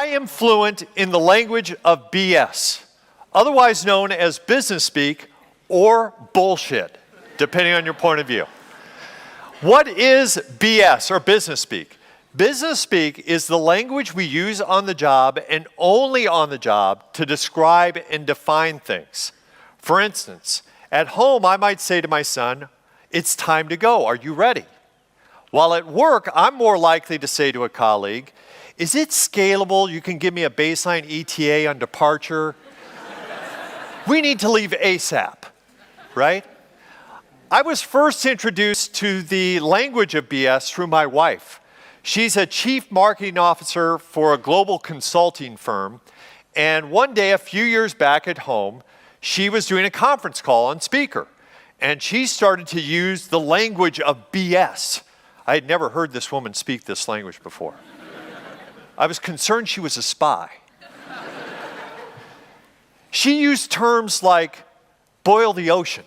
I am fluent in the language of BS, otherwise known as business speak or bullshit, depending on your point of view. What is BS or business speak? Business speak is the language we use on the job and only on the job to describe and define things. For instance, at home I might say to my son, "It's time to go, are you ready?" While at work, I'm more likely to say to a colleague, "Is it scalable? You can give me a baseline ETA on departure? We need to leave ASAP," right? I was first introduced to the language of BS through my wife. She's a chief marketing officer for a global consulting firm, and one day a few years back at home, she was doing a conference call on speaker, and she started to use the language of BS. I had never heard this woman speak this language before. I was concerned she was a spy. She used terms like boil the ocean,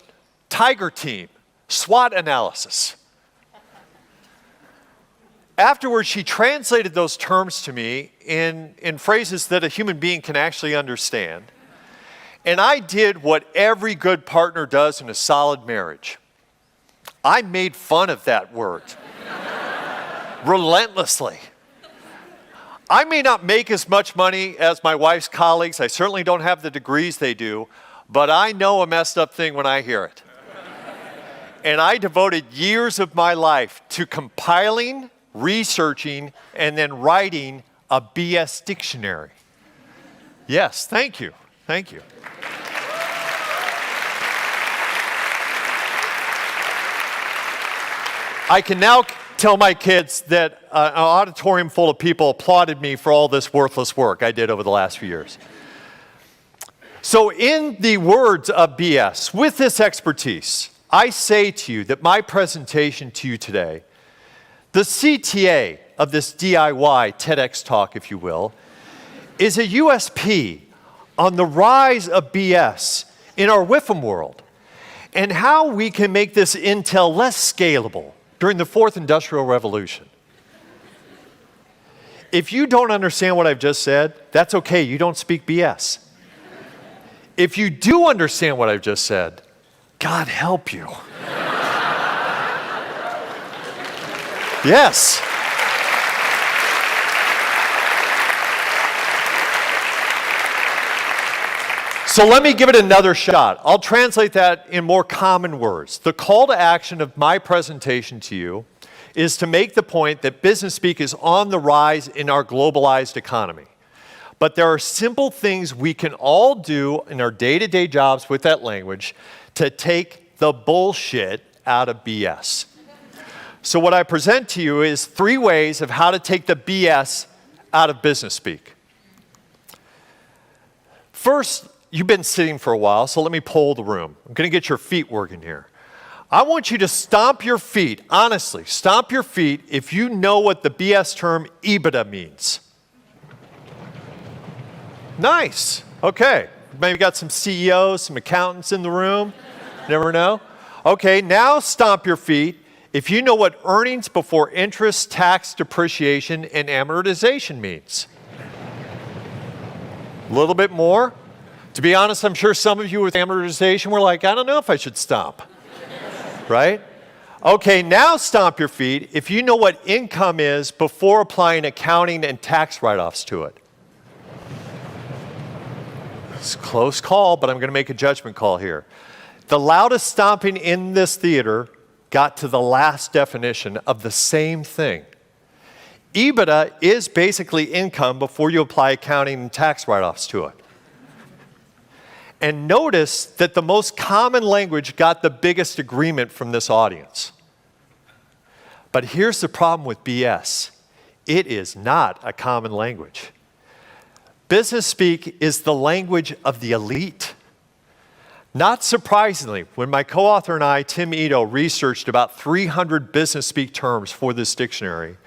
tiger team, SWOT analysis. Afterwards, she translated those terms to me in phrases that a human being can actually understand. And I did what every good partner does in a solid marriage. I made fun of that word relentlessly. I may not make as much money as my wife's colleagues. I certainly don't have the degrees they do, but I know a messed up thing when I hear it. And I devoted years of my life to compiling, researching, and then writing a BS dictionary. Yes, thank you. Thank you. I can now tell my kids that an auditorium full of people applauded me for all this worthless work I did over the last few years. So in the words of BS, with this expertise, I say to you that my presentation to you today, the CTA of this DIY TEDx talk, if you will, is a USP on the rise of BS in our WIFM world and how we can make this intel less scalable during the fourth industrial revolution. If you don't understand what I've just said, that's okay, you don't speak BS. If you do understand what I've just said, God help you. Yes. So let me give it another shot. I'll translate that in more common words. The call to action of my presentation to you is to make the point that business speak is on the rise in our globalized economy. But there are simple things we can all do in our day-to-day jobs with that language to take the bullshit out of BS. So what I present to you is 3 ways of how to take the BS out of business speak. First, you've been sitting for a while, so let me poll the room. I'm going to get your feet working here. I want you to stomp your feet, honestly, stomp your feet if you know what the BS term EBITDA means. Nice. Okay. Maybe got some CEOs, some accountants in the room. Never know. Okay, now stomp your feet if you know what earnings before interest, tax, depreciation, and amortization means. A little bit more. To be honest, I'm sure some of you with amortization were like, I don't know if I should stomp. Right? Okay, now stomp your feet if you know what income is before applying accounting and tax write-offs to it. It's a close call, but I'm going to make a judgment call here. The loudest stomping in this theater got to the last definition of the same thing. EBITDA is basically income before you apply accounting and tax write-offs to it. And notice that the most common language got the biggest agreement from this audience. But here's the problem with BS. It is not a common language. Business speak is the language of the elite. Not surprisingly, when my co-author and I, Tim Ito, researched about 300 business speak terms for this dictionary,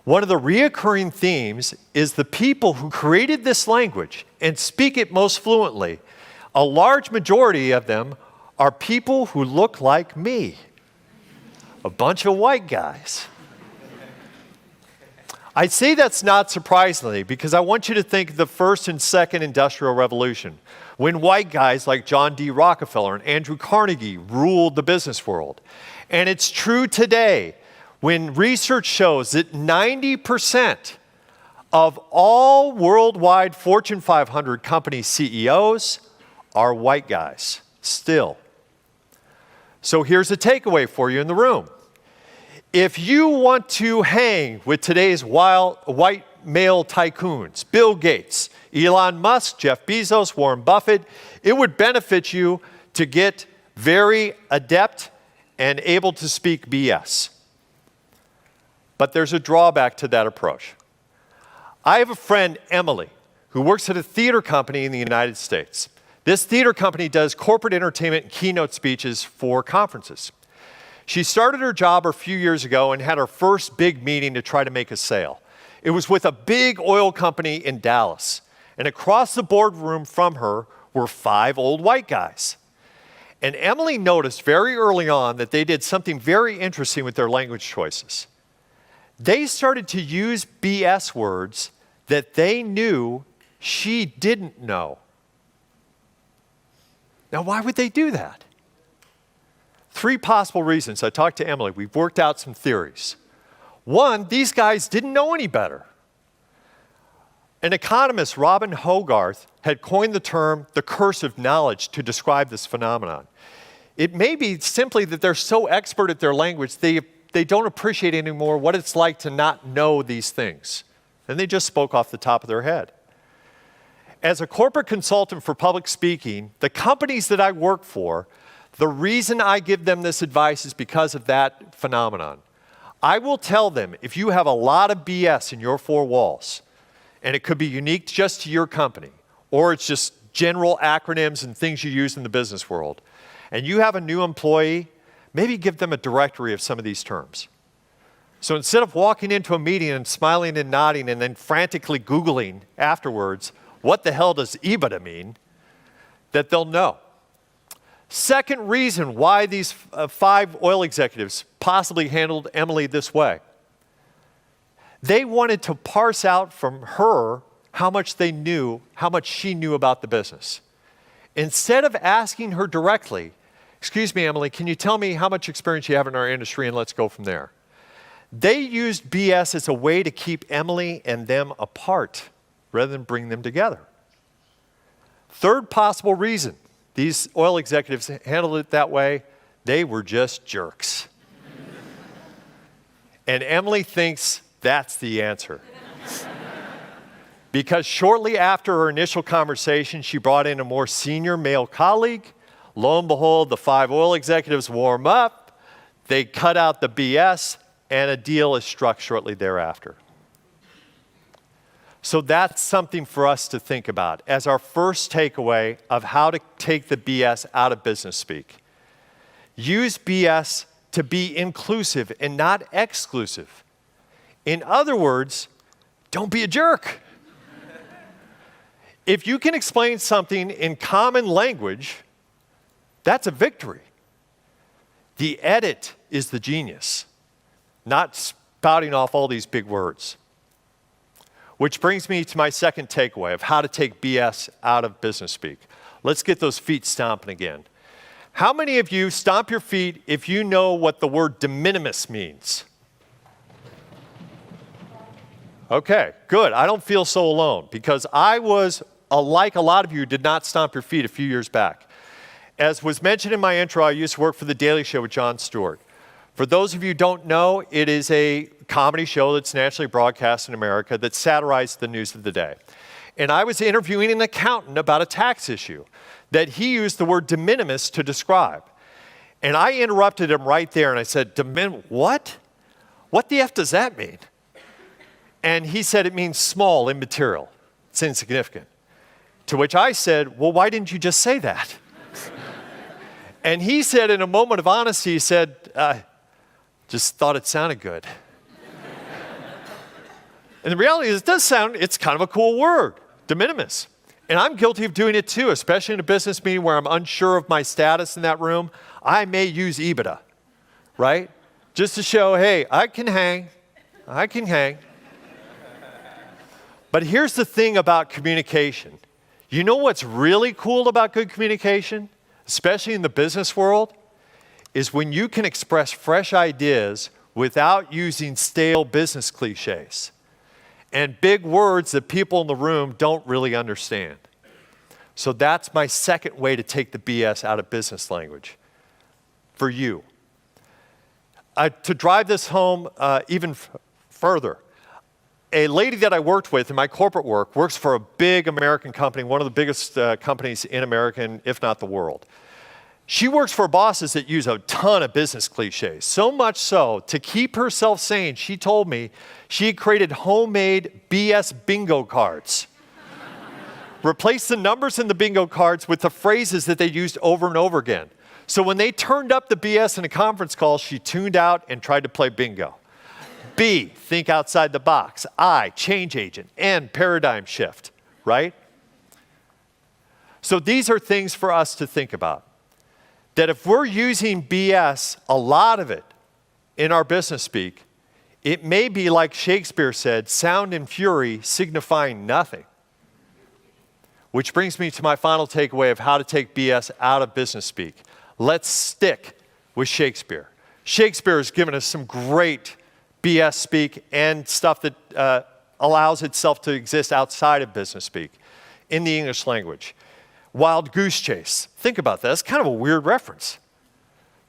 one of the reoccurring themes is the people who created this language and speak it most fluently. A large majority of them are people who look like me. A bunch of white guys. I say that's not surprisingly because I want you to think of the first and second industrial revolution, when white guys like John D. Rockefeller and Andrew Carnegie ruled the business world. And it's true today when research shows that 90% of all worldwide Fortune 500 company CEOs are white guys, still. So here's a takeaway for you in the room. If you want to hang with today's white male tycoons, Bill Gates, Elon Musk, Jeff Bezos, Warren Buffett, it would benefit you to get very adept and able to speak BS. But there's a drawback to that approach. I have a friend, Emily, who works at a theater company in the United States. This theater company does corporate entertainment and keynote speeches for conferences. She started her job a few years ago and had her first big meeting to try to make a sale. It was with a big oil company in Dallas. And across the boardroom from her were 5 old white guys. And Emily noticed very early on that they did something very interesting with their language choices. They started to use BS words that they knew she didn't know. Now, why would they do that? 3 possible reasons. I talked to Emily. We've worked out some theories. 1, these guys didn't know any better. An economist, Robin Hogarth, had coined the term the curse of knowledge to describe this phenomenon. It may be simply that they're so expert at their language, they don't appreciate anymore what it's like to not know these things. And they just spoke off the top of their head. As a corporate consultant for public speaking, the companies that I work for, the reason I give them this advice is because of that phenomenon. I will tell them if you have a lot of BS in your 4 walls, and it could be unique just to your company, or it's just general acronyms and things you use in the business world, and you have a new employee, maybe give them a directory of some of these terms. So instead of walking into a meeting and smiling and nodding and then frantically Googling afterwards, what the hell does EBITDA mean, that they'll know. Second reason why these 5 oil executives possibly handled Emily this way. They wanted to parse out from her how much they knew, how much she knew about the business. Instead of asking her directly, excuse me, Emily, can you tell me how much experience you have in our industry and let's go from there. They used BS as a way to keep Emily and them apart rather than bring them together. Third possible reason these oil executives handled it that way, they were just jerks. And Emily thinks that's the answer. Because shortly after her initial conversation, she brought in a more senior male colleague. Lo and behold, the 5 oil executives warm up, they cut out the BS, and a deal is struck shortly thereafter. So that's something for us to think about as our first takeaway of how to take the BS out of business speak. Use BS to be inclusive and not exclusive. In other words, don't be a jerk. If you can explain something in common language, that's a victory. The edit is the genius, not spouting off all these big words. Which brings me to my second takeaway of how to take BS out of business speak. Let's get those feet stomping again. How many of you stomp your feet if you know what the word de minimis means? Okay, good. I don't feel so alone because I was, like a lot of you, did not stomp your feet a few years back. As was mentioned in my intro, I used to work for The Daily Show with Jon Stewart. For those of you who don't know, it is a comedy show that's nationally broadcast in America that satirized the news of the day. And I was interviewing an accountant about a tax issue that he used the word de minimis to describe. And I interrupted him right there and I said, what? What the F does that mean? And he said it means small, immaterial. It's insignificant. To which I said, well, why didn't you just say that? And he said in a moment of honesty, he said, just thought it sounded good. And the reality is, it's kind of a cool word, de minimis. And I'm guilty of doing it too, especially in a business meeting where I'm unsure of my status in that room. I may use EBITDA, right? Just to show, hey, I can hang. But here's the thing about communication. You know what's really cool about good communication, especially in the business world, is when you can express fresh ideas without using stale business cliches and big words that people in the room don't really understand. So that's my second way to take the BS out of business language for you. To drive this home even further, a lady that I worked with in my corporate work works for a big American company, one of the biggest companies in America, if not the world. She works for bosses that use a ton of business cliches, so much so, to keep herself sane, she told me she had created homemade BS bingo cards. Replaced the numbers in the bingo cards with the phrases that they used over and over again. So when they turned up the BS in a conference call, she tuned out and tried to play bingo. B, think outside the box. I, change agent. N, paradigm shift, right? So these are things for us to think about. That if we're using BS, a lot of it, in our business speak, it may be like Shakespeare said, sound and fury signifying nothing. Which brings me to my final takeaway of how to take BS out of business speak. Let's stick with Shakespeare. Shakespeare has given us some great BS speak and stuff that allows itself to exist outside of business speak in the English language. Wild goose chase. Think about that. That's kind of a weird reference.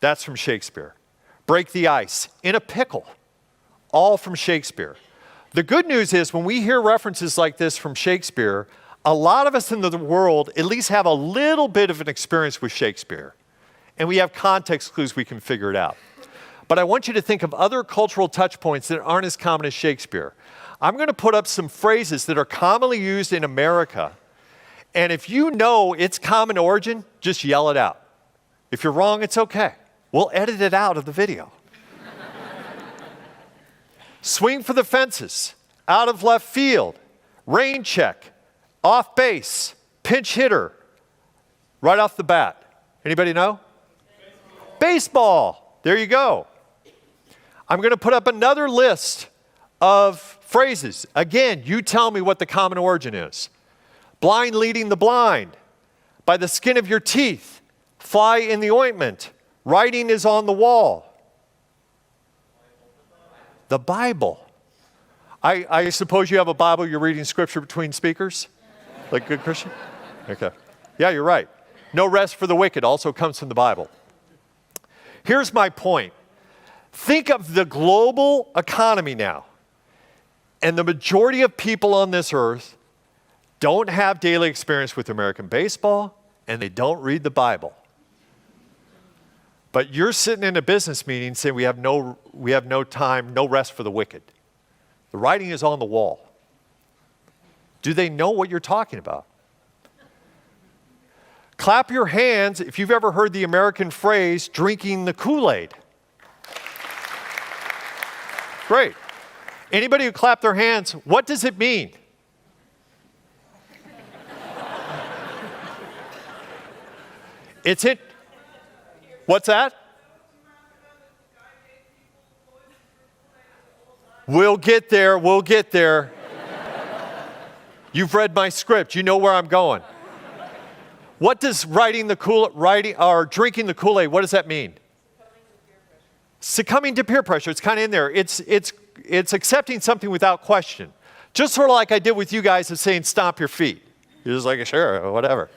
That's from Shakespeare. Break the ice. In a pickle. All from Shakespeare. The good news is when we hear references like this from Shakespeare, a lot of us in the world at least have a little bit of an experience with Shakespeare. And we have context clues we can figure it out. But I want you to think of other cultural touch points that aren't as common as Shakespeare. I'm going to put up some phrases that are commonly used in America. And if you know its common origin, just yell it out. If you're wrong, it's okay. We'll edit it out of the video. Swing for the fences, out of left field, rain check, off base, pinch hitter, right off the bat. Anybody know? Baseball. There you go. I'm going to put up another list of phrases. Again, you tell me what the common origin is. Blind leading the blind, by the skin of your teeth, fly in the ointment, writing is on the wall. The Bible. I suppose you have a Bible, you're reading scripture between speakers? Like a good Christian? Okay. Yeah, you're right. No rest for the wicked also comes from the Bible. Here's my point. Think of the global economy now. And the majority of people on this earth don't have daily experience with American baseball, and they don't read the Bible. But you're sitting in a business meeting saying we have no time, no rest for the wicked. The writing is on the wall. Do they know what you're talking about? Clap your hands if you've ever heard the American phrase, drinking the Kool Aid. Great. Anybody who clapped their hands, what does it mean? It's it. What's that? We'll get there. We'll get there. You've read my script. You know where I'm going. What does drinking the Kool-Aid, what does that mean? Succumbing to peer pressure. It's kind of in there. It's accepting something without question. Just sort of like I did with you guys of saying stomp your feet. You're just like, sure, whatever.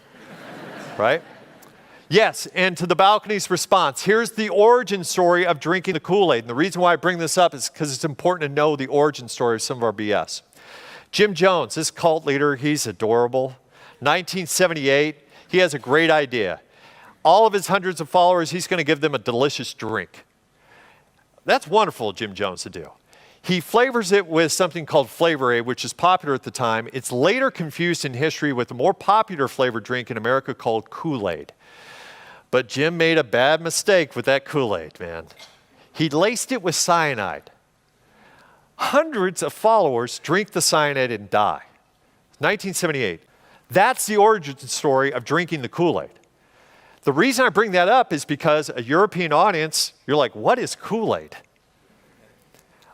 Right? Yes, and to the balcony's response, here's the origin story of drinking the Kool-Aid. And the reason why I bring this up is because it's important to know the origin story of some of our BS. Jim Jones, this cult leader, he's adorable. 1978, he has a great idea. All of his hundreds of followers, he's going to give them a delicious drink. That's wonderful, Jim Jones, to do. He flavors it with something called Flavor Aid, which is popular at the time. It's later confused in history with a more popular flavored drink in America called Kool Aid. But Jim made a bad mistake with that Kool-Aid, man. He laced it with cyanide. Hundreds of followers drink the cyanide and die. 1978. That's the origin story of drinking the Kool-Aid. The reason I bring that up is because a European audience, you're like, what is Kool-Aid?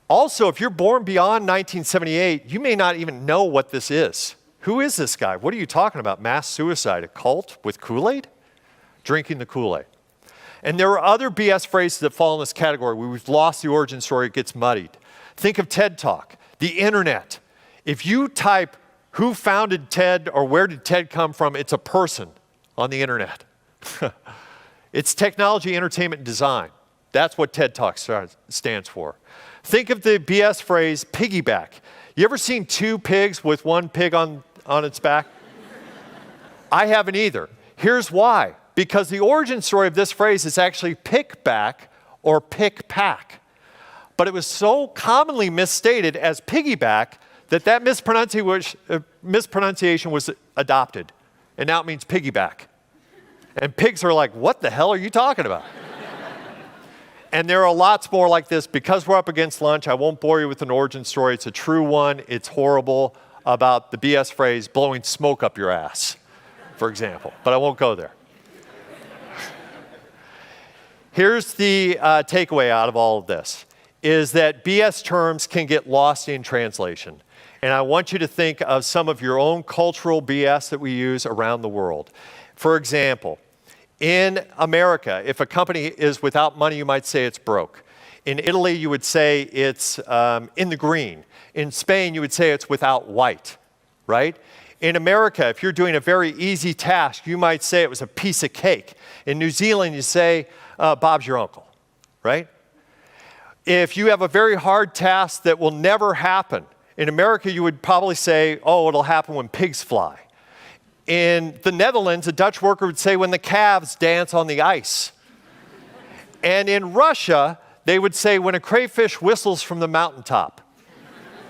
Also, if you're born beyond 1978, you may not even know what this is. Who is this guy? What are you talking about? Mass suicide, a cult with Kool Aid? Drinking the Kool Aid. And there are other BS phrases that fall in this category where we've lost the origin story, it gets muddied. Think of TED Talk, the internet. If you type who founded TED or where did TED come from, it's a person on the internet. It's technology, entertainment, and design. That's what TED Talk stands for. Think of the BS phrase piggyback. You ever seen two pigs with one pig on its back? I haven't either. Here's why. Because the origin story of this phrase is actually pick back or pick pack. But it was so commonly misstated as piggyback that mispronunciation was adopted. And now it means piggyback. And pigs are like, what the hell are you talking about? And there are lots more like this. Because we're up against lunch, I won't bore you with an origin story. It's a true one. It's horrible about the BS phrase blowing smoke up your ass, for example. But I won't go there. Here's the takeaway out of all of this, is that BS terms can get lost in translation. And I want you to think of some of your own cultural BS that we use around the world. For example, in America, if a company is without money, you might say it's broke. In Italy, you would say it's in the green. In Spain, you would say it's without white, right? In America, if you're doing a very easy task, you might say it was a piece of cake. In New Zealand, you say, Bob's your uncle, right? If you have a very hard task that will never happen, in America, you would probably say, oh, it'll happen when pigs fly. In the Netherlands, a Dutch worker would say when the calves dance on the ice. And in Russia, they would say when a crayfish whistles from the mountaintop.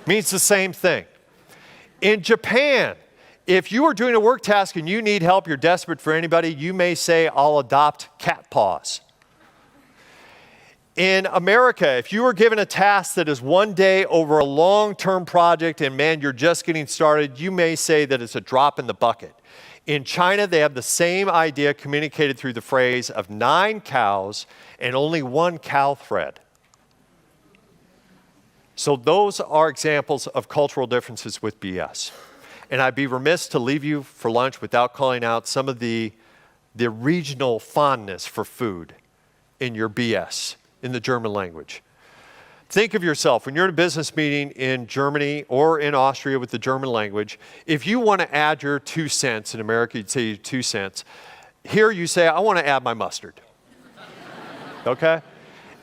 Means the same thing. In Japan, if you are doing a work task and you need help, you're desperate for anybody, you may say, I'll adopt cat paws. In America, if you are given a task that is one day over a long-term project and man, you're just getting started, you may say that it's a drop in the bucket. In China, they have the same idea communicated through the phrase of 9 cows and only 1 cow thread. So those are examples of cultural differences with BS. And I'd be remiss to leave you for lunch without calling out some of the regional fondness for food in your BS, in the German language. Think of yourself, when you're in a business meeting in Germany or in Austria with the German language, if you want to add your 2 cents, in America you'd say 2 cents, here you say, I want to add my mustard, okay?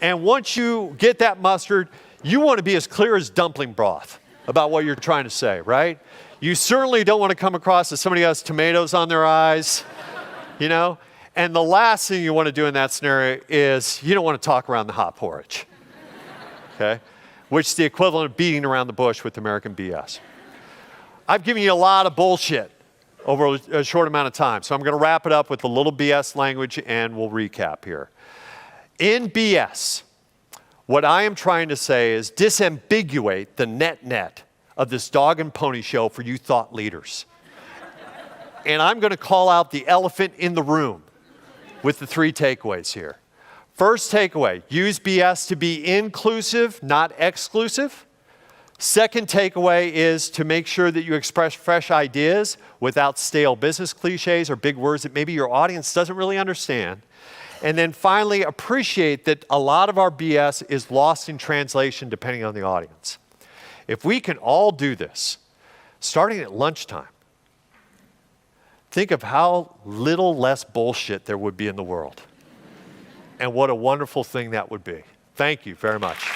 And once you get that mustard, you want to be as clear as dumpling broth about what you're trying to say, right? You certainly don't want to come across as somebody who has tomatoes on their eyes, you know? And the last thing you want to do in that scenario is you don't want to talk around the hot porridge, okay? Which is the equivalent of beating around the bush with American BS. I've given you a lot of bullshit over a short amount of time, so I'm going to wrap it up with a little BS language and we'll recap here. In BS, what I am trying to say is disambiguate the net of this dog and pony show for you thought leaders. And I'm going to call out the elephant in the room with the 3 takeaways here. First takeaway, use BS to be inclusive, not exclusive. Second takeaway is to make sure that you express fresh ideas without stale business cliches or big words that maybe your audience doesn't really understand. And then finally, appreciate that a lot of our BS is lost in translation depending on the audience. If we can all do this, starting at lunchtime, think of how little less bullshit there would be in the world. And what a wonderful thing that would be. Thank you very much.